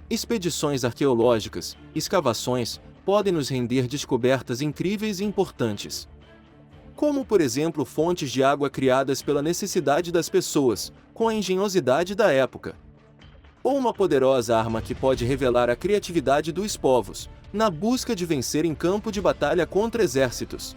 Expedições arqueológicas, escavações, podem nos render descobertas incríveis e importantes. Como, por exemplo, fontes de água criadas pela necessidade das pessoas, com a engenhosidade da época. Ou uma poderosa arma que pode revelar a criatividade dos povos, na busca de vencer em campo de batalha contra exércitos.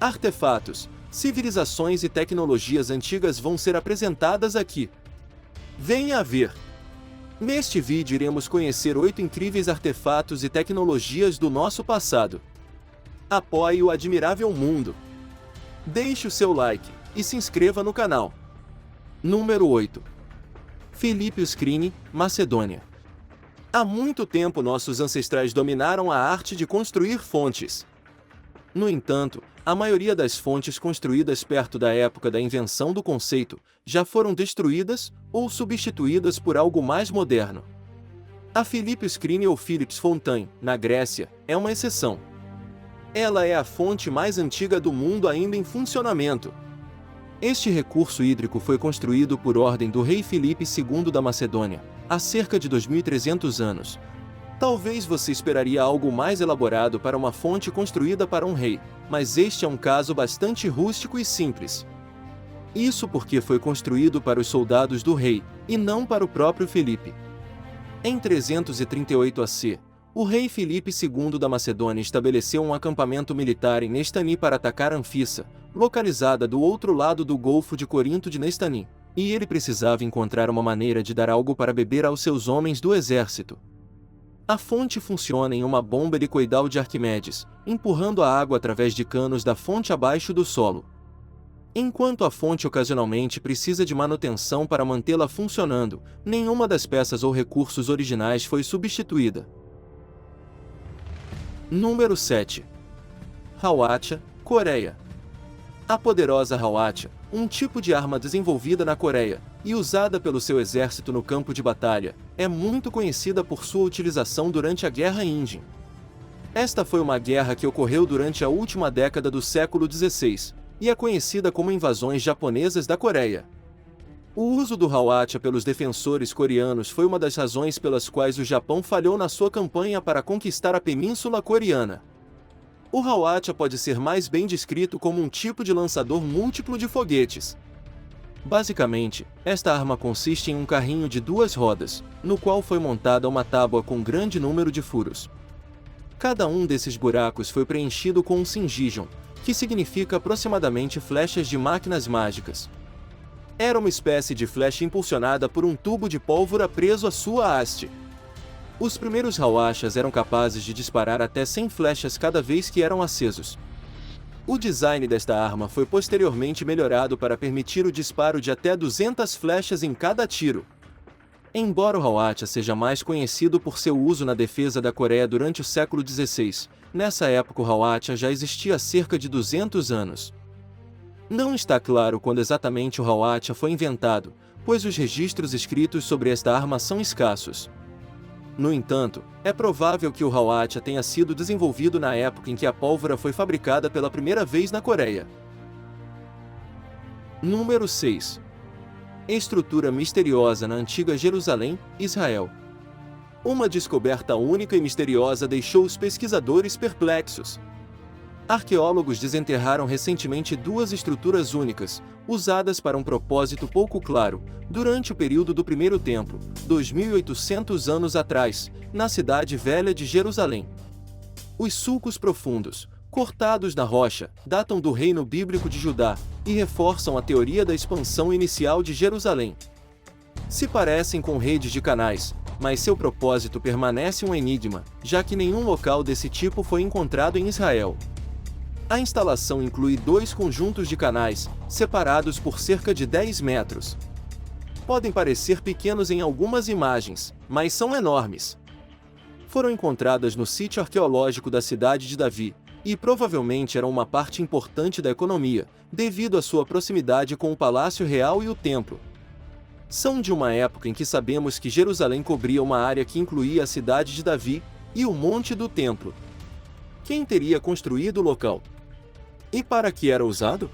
Artefatos, civilizações e tecnologias antigas vão ser apresentadas aqui. Venha ver! Neste vídeo iremos conhecer 8 incríveis artefatos e tecnologias do nosso passado. Apoie o admirável mundo. Deixe o seu like e se inscreva no canal. Número 8. Filipe Uscrini, Macedônia. Há muito tempo nossos ancestrais dominaram a arte de construir fontes. No entanto, a maioria das fontes construídas perto da época da invenção do conceito já foram destruídas ou substituídas por algo mais moderno. A Filipe Uscrini ou Philips Fontaine, na Grécia, é uma exceção. Ela é a fonte mais antiga do mundo ainda em funcionamento. Este recurso hídrico foi construído por ordem do rei Filipe II da Macedônia, há cerca de 2.300 anos. Talvez você esperaria algo mais elaborado para uma fonte construída para um rei, mas este é um caso bastante rústico e simples. Isso porque foi construído para os soldados do rei, e não para o próprio Filipe. Em 338 AC, o rei Filipe II da Macedônia estabeleceu um acampamento militar em Nestani para atacar Anfissa, localizada do outro lado do Golfo de Corinto de Nestani, e ele precisava encontrar uma maneira de dar algo para beber aos seus homens do exército. A fonte funciona em uma bomba helicoidal de Arquimedes, empurrando a água através de canos da fonte abaixo do solo. Enquanto a fonte ocasionalmente precisa de manutenção para mantê-la funcionando, nenhuma das peças ou recursos originais foi substituída. Número 7. Hawatcha, Coreia. A poderosa Hawatcha, um tipo de arma desenvolvida na Coreia e usada pelo seu exército no campo de batalha, é muito conhecida por sua utilização durante a Guerra Índia. Esta foi uma guerra que ocorreu durante a última década do século XVI, e é conhecida como invasões japonesas da Coreia. O uso do Hawatcha pelos defensores coreanos foi uma das razões pelas quais o Japão falhou na sua campanha para conquistar a Península Coreana. O Hawatcha pode ser mais bem descrito como um tipo de lançador múltiplo de foguetes. Basicamente, esta arma consiste em um carrinho de 2 rodas, no qual foi montada uma tábua com grande número de furos. Cada um desses buracos foi preenchido com um singijon, que significa aproximadamente flechas de máquinas mágicas. Era uma espécie de flecha impulsionada por um tubo de pólvora preso à sua haste. Os primeiros Hawatchas eram capazes de disparar até 100 flechas cada vez que eram acesos. O design desta arma foi posteriormente melhorado para permitir o disparo de até 200 flechas em cada tiro. Embora o Hawatcha seja mais conhecido por seu uso na defesa da Coreia durante o século XVI, nessa época o Hawatcha já existia há cerca de 200 anos. Não está claro quando exatamente o Hawatcha foi inventado, pois os registros escritos sobre esta arma são escassos. No entanto, é provável que o Hawatcha tenha sido desenvolvido na época em que a pólvora foi fabricada pela primeira vez na Coreia. Número 6. Estrutura misteriosa na antiga Jerusalém, Israel. Uma descoberta única e misteriosa deixou os pesquisadores perplexos. Arqueólogos desenterraram recentemente 2 estruturas únicas, usadas para um propósito pouco claro, durante o período do Primeiro Templo, 2.800 anos atrás, na cidade velha de Jerusalém. Os sulcos profundos, cortados na rocha, datam do reino bíblico de Judá, e reforçam a teoria da expansão inicial de Jerusalém. Se parecem com redes de canais, mas seu propósito permanece um enigma, já que nenhum local desse tipo foi encontrado em Israel. A instalação inclui 2 conjuntos de canais, separados por cerca de 10 metros. Podem parecer pequenos em algumas imagens, mas são enormes. Foram encontradas no sítio arqueológico da cidade de Davi, e provavelmente eram uma parte importante da economia, devido à sua proximidade com o Palácio Real e o Templo. São de uma época em que sabemos que Jerusalém cobria uma área que incluía a cidade de Davi e o Monte do Templo. Quem teria construído o local? E para que era usado?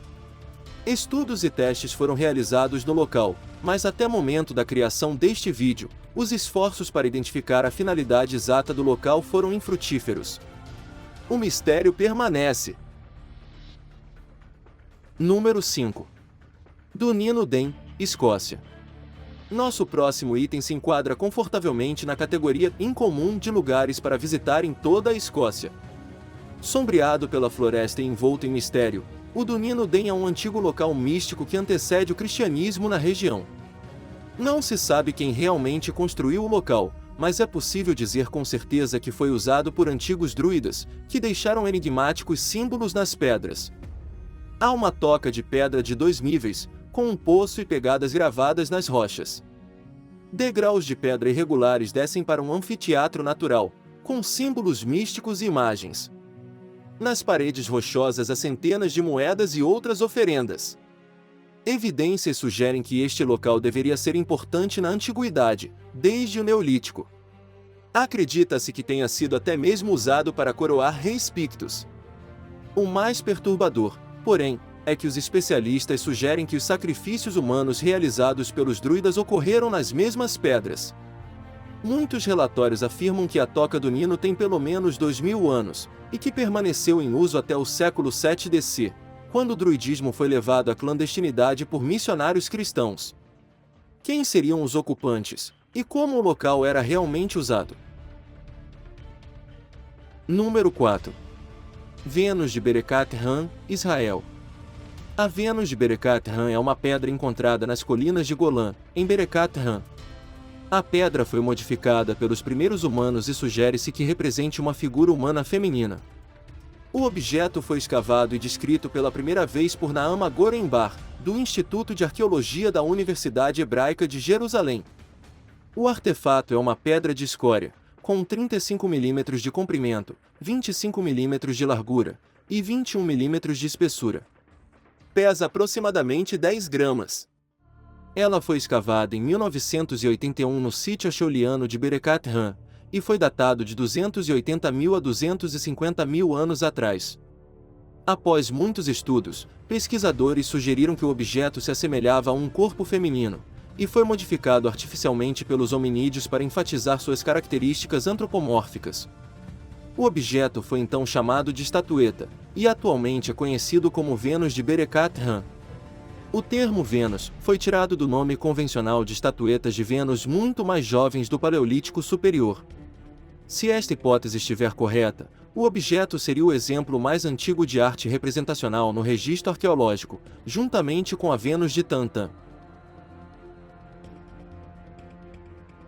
Estudos e testes foram realizados no local, mas até o momento da criação deste vídeo, os esforços para identificar a finalidade exata do local foram infrutíferos. O mistério permanece. Número 5. Dunedin, Escócia. Nosso próximo item se enquadra confortavelmente na categoria incomum de lugares para visitar em toda a Escócia. Sombreado pela floresta e envolto em mistério, o Dunedin é um antigo local místico que antecede o cristianismo na região. Não se sabe quem realmente construiu o local, mas é possível dizer com certeza que foi usado por antigos druidas, que deixaram enigmáticos símbolos nas pedras. Há uma toca de pedra de 2 níveis, com um poço e pegadas gravadas nas rochas. Degraus de pedra irregulares descem para um anfiteatro natural, com símbolos místicos e imagens. Nas paredes rochosas há centenas de moedas e outras oferendas. Evidências sugerem que este local deveria ser importante na antiguidade, desde o Neolítico. Acredita-se que tenha sido até mesmo usado para coroar reis pictos. O mais perturbador, porém, é que os especialistas sugerem que os sacrifícios humanos realizados pelos druidas ocorreram nas mesmas pedras. Muitos relatórios afirmam que a toca do Nino tem pelo menos 2000 anos, e que permaneceu em uso até o século 7 DC, quando o druidismo foi levado à clandestinidade por missionários cristãos. Quem seriam os ocupantes, e como o local era realmente usado? Número 4. Vênus de Berekat Han, Israel. A Vênus de Berekat Han é uma pedra encontrada nas colinas de Golã, em Berekat Han. A pedra foi modificada pelos primeiros humanos e sugere-se que represente uma figura humana feminina. O objeto foi escavado e descrito pela primeira vez por Naama Gorenbar, do Instituto de Arqueologia da Universidade Hebraica de Jerusalém. O artefato é uma pedra de escória, com 35 mm de comprimento, 25 mm de largura e 21 mm de espessura. Pesa aproximadamente 10 gramas. Ela foi escavada em 1981 no sítio acholiano de Berekat Han, e foi datado de 280.000 a 250.000 anos atrás. Após muitos estudos, pesquisadores sugeriram que o objeto se assemelhava a um corpo feminino, e foi modificado artificialmente pelos hominídeos para enfatizar suas características antropomórficas. O objeto foi então chamado de estatueta, e atualmente é conhecido como Vênus de Berekat Han. O termo Vênus foi tirado do nome convencional de estatuetas de Vênus muito mais jovens do Paleolítico Superior. Se esta hipótese estiver correta, o objeto seria o exemplo mais antigo de arte representacional no registro arqueológico, juntamente com a Vênus de Tantan.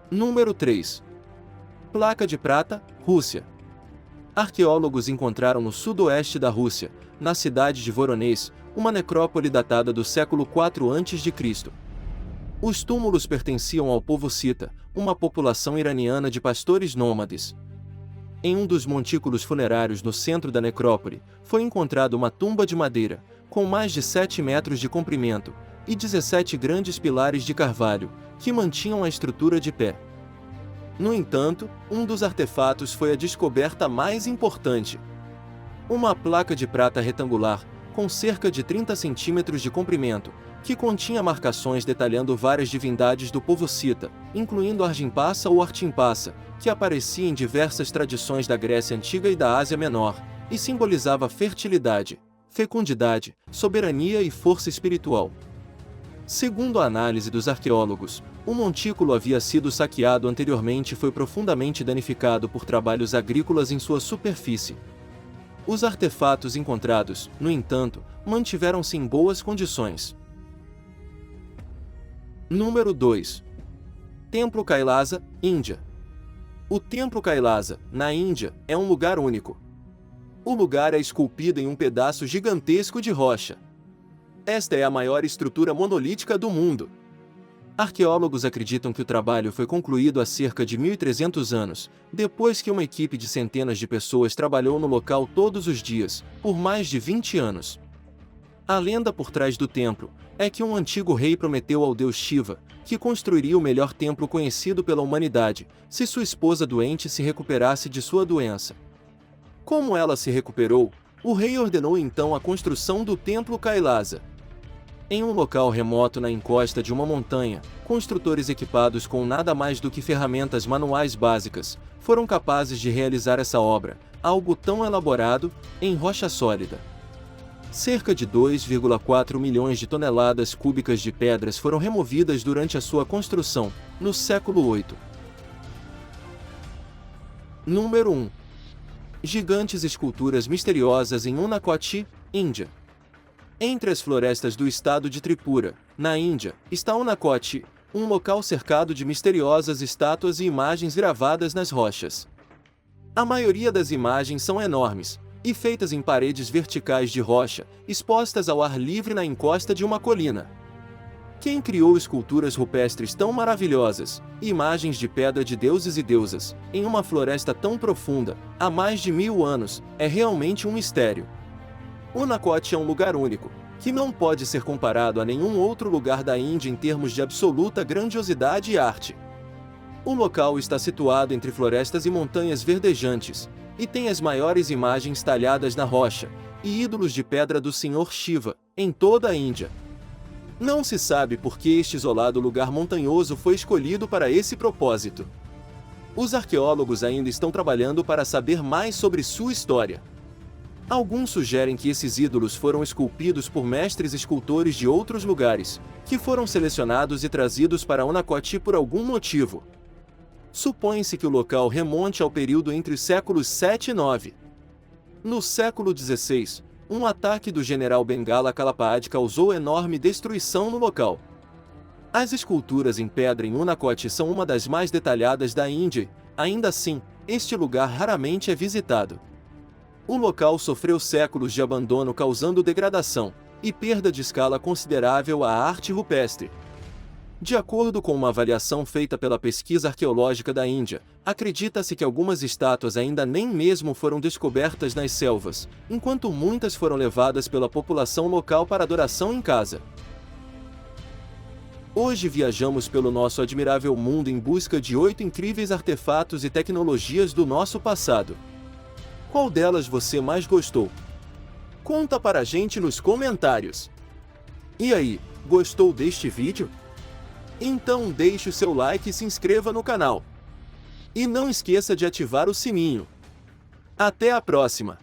Número 3. Placa de prata, Rússia. Arqueólogos encontraram no sudoeste da Rússia, na cidade de Voronezh, uma necrópole datada do século IV a.C. Os túmulos pertenciam ao povo cita, uma população iraniana de pastores nômades. Em um dos montículos funerários no centro da necrópole, foi encontrada uma tumba de madeira, com mais de 7 metros de comprimento, e 17 grandes pilares de carvalho, que mantinham a estrutura de pé. No entanto, um dos artefatos foi a descoberta mais importante. Uma placa de prata retangular, com cerca de 30 centímetros de comprimento, que continha marcações detalhando várias divindades do povo cita, incluindo Argimpassa ou Artimpassa, que aparecia em diversas tradições da Grécia Antiga e da Ásia Menor, e simbolizava fertilidade, fecundidade, soberania e força espiritual. Segundo a análise dos arqueólogos, o montículo havia sido saqueado anteriormente e foi profundamente danificado por trabalhos agrícolas em sua superfície. Os artefatos encontrados, no entanto, mantiveram-se em boas condições. Número 2. Templo Kailasa, Índia. O Templo Kailasa, na Índia, é um lugar único. O lugar é esculpido em um pedaço gigantesco de rocha. Esta é a maior estrutura monolítica do mundo. Arqueólogos acreditam que o trabalho foi concluído há cerca de 1.300 anos, depois que uma equipe de centenas de pessoas trabalhou no local todos os dias, por mais de 20 anos. A lenda por trás do templo é que um antigo rei prometeu ao deus Shiva que construiria o melhor templo conhecido pela humanidade, se sua esposa doente se recuperasse de sua doença. Como ela se recuperou, o rei ordenou então a construção do Templo Kailasa. Em um local remoto na encosta de uma montanha, construtores equipados com nada mais do que ferramentas manuais básicas foram capazes de realizar essa obra, algo tão elaborado, em rocha sólida. Cerca de 2,4 milhões de toneladas cúbicas de pedras foram removidas durante a sua construção, no século VIII. Número 1. Gigantes esculturas misteriosas em Unakoti, Índia. Entre as florestas do estado de Tripura, na Índia, está Unakoti, um local cercado de misteriosas estátuas e imagens gravadas nas rochas. A maioria das imagens são enormes, e feitas em paredes verticais de rocha, expostas ao ar livre na encosta de uma colina. Quem criou esculturas rupestres tão maravilhosas, imagens de pedra de deuses e deusas, em uma floresta tão profunda, há mais de 1000 anos, é realmente um mistério. Unakoti é um lugar único, que não pode ser comparado a nenhum outro lugar da Índia em termos de absoluta grandiosidade e arte. O local está situado entre florestas e montanhas verdejantes, e tem as maiores imagens talhadas na rocha, e ídolos de pedra do Senhor Shiva, em toda a Índia. Não se sabe por que este isolado lugar montanhoso foi escolhido para esse propósito. Os arqueólogos ainda estão trabalhando para saber mais sobre sua história. Alguns sugerem que esses ídolos foram esculpidos por mestres escultores de outros lugares, que foram selecionados e trazidos para Unakoti por algum motivo. Supõe-se que o local remonte ao período entre os séculos 7 e 9. No século XVI, um ataque do general Bengala Kalapad causou enorme destruição no local. As esculturas em pedra em Unakoti são uma das mais detalhadas da Índia, ainda assim, este lugar raramente é visitado. O local sofreu séculos de abandono causando degradação e perda de escala considerável à arte rupestre. De acordo com uma avaliação feita pela Pesquisa Arqueológica da Índia, acredita-se que algumas estátuas ainda nem mesmo foram descobertas nas selvas, enquanto muitas foram levadas pela população local para adoração em casa. Hoje viajamos pelo nosso admirável mundo em busca de 8 incríveis artefatos e tecnologias do nosso passado. Qual delas você mais gostou? Conta para a gente nos comentários. E aí, gostou deste vídeo? Então deixe o seu like e se inscreva no canal. E não esqueça de ativar o sininho. Até a próxima!